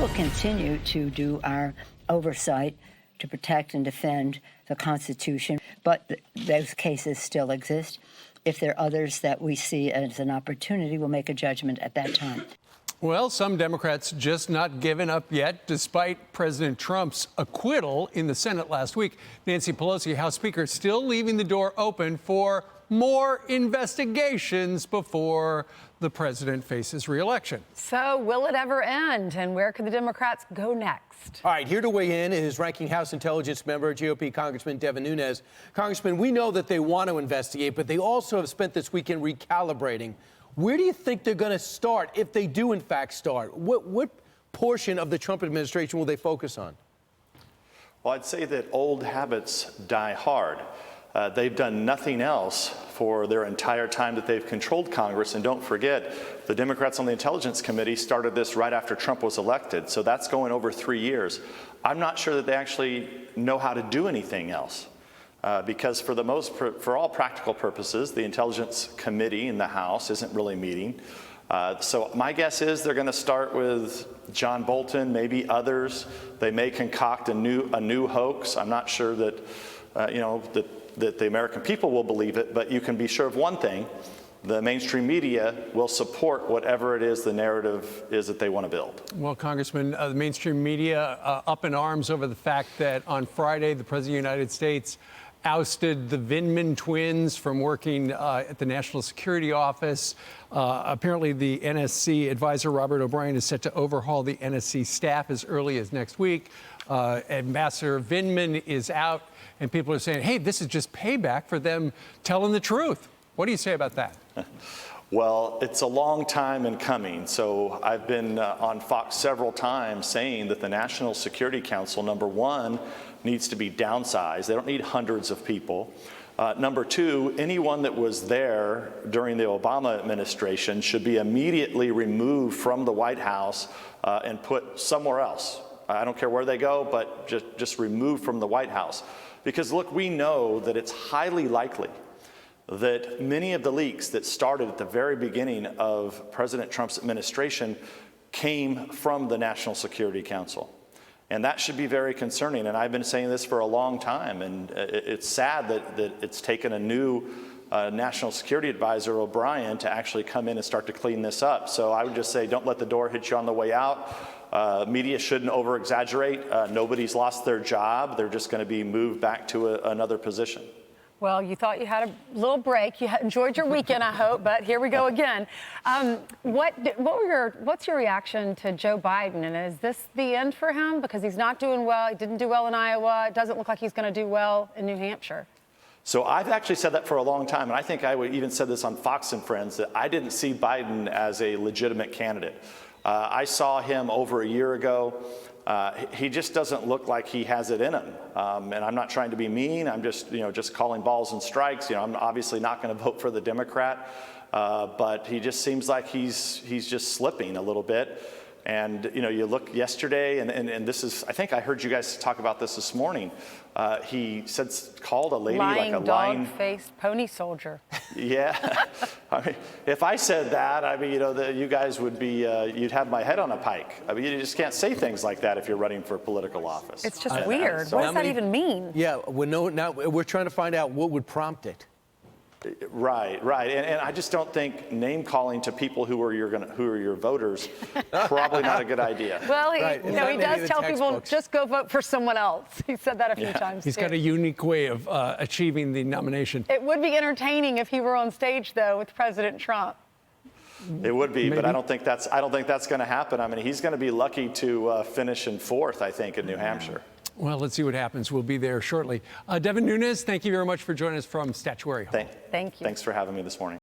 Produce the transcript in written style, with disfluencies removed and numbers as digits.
will continue to do our oversight to protect and defend the Constitution, but those cases still exist. If there are others that we see as an opportunity, we'll make a judgment at that time. Well, some Democrats just not giving up yet, despite President Trump's acquittal in the Senate last week. Nancy Pelosi, House Speaker, still leaving the door open for more investigations before the president faces re-election. So will it ever end? And where could the Democrats go next? All right, here to weigh in is ranking House Intelligence Member, GOP Congressman Devin Nunes. Congressman, we know that they want to investigate, but they also have spent this weekend recalibrating. Where do you think they're going to start, if they do, in fact, start? What portion of the Trump administration will they focus on? Well, I'd say that old habits die hard. They've done nothing else for their entire time that they've controlled Congress. And don't forget, the Democrats on the Intelligence Committee started this right after Trump was elected. So that's going over 3 years. I'm not sure that they actually know how to do anything else. Because for all practical purposes, the Intelligence Committee in the House isn't really meeting. So my guess is they're going to start with John Bolton, maybe others. They may concoct a new hoax. I'm not sure that that the American people will believe it, but you can be sure of one thing: the mainstream media will support whatever it is the narrative is that they want to build. Well, Congressman, the mainstream media up in arms over the fact that on Friday, the President of the United States ousted the Vindman twins from working at the National Security Office. Apparently, the NSC advisor, Robert O'Brien, is set to overhaul the NSC staff as early as next week. Ambassador Vindman is out, and people are saying, hey, this is just payback for them telling the truth. What do you say about that? Well, it's a long time in coming. So I've been on Fox several times saying that the National Security Council, number one, needs to be downsized. They don't need hundreds of people. Number two, anyone that was there during the Obama administration should be immediately removed from the White House and put somewhere else. I don't care where they go, but just removed from the White House. Because look, we know that it's highly likely that many of the leaks that started at the very beginning of President Trump's administration came from the National Security Council. And that should be very concerning. And I've been saying this for a long time. And it's sad that it's taken a new National Security Advisor, O'Brien, to actually come in and start to clean this up. So I would just say, don't let the door hit you on the way out. Media shouldn't over-exaggerate. Nobody's lost their job. They're just going to be moved back to another position. Well, you thought you had a little break. You enjoyed your weekend, I hope, but here we go again. What's your reaction to Joe Biden? And is this the end for him? Because he's not doing well. He didn't do well in Iowa. It doesn't look like he's going to do well in New Hampshire. So I've actually said that for a long time, and I think I would even said this on Fox and Friends, that I didn't see Biden as a legitimate candidate. I saw him over a year ago. He just doesn't look like he has it in him. And I'm not trying to be mean. I'm just calling balls and strikes. I'm obviously not going to vote for the Democrat, but he just seems like he's just slipping a little bit. And, you look yesterday, and this is, I think I heard you guys talk about this morning. He called a lady lying, like a lying dog-faced pony soldier. Yeah. I mean, if I said that, you guys would be, you'd have my head on a pike. I mean, you just can't say things like that if you're running for political office. It's just weird. What does that even mean? Yeah, now we're trying to find out what would prompt it. Right. And I just don't think name calling to people who are your voters, probably not a good idea. Well, he He does tell people, just go vote for someone else. He said that a few times, He's got a unique way of achieving the nomination. It would be entertaining if he were on stage, though, with President Trump. It would be, Maybe. but I don't think that's going to happen. I mean, he's going to be lucky to finish in fourth, I think, in New Hampshire. Well, let's see what happens. We'll be there shortly. Devin Nunes, thank you very much for joining us from Statuary Hall. Thank you. Thanks for having me this morning.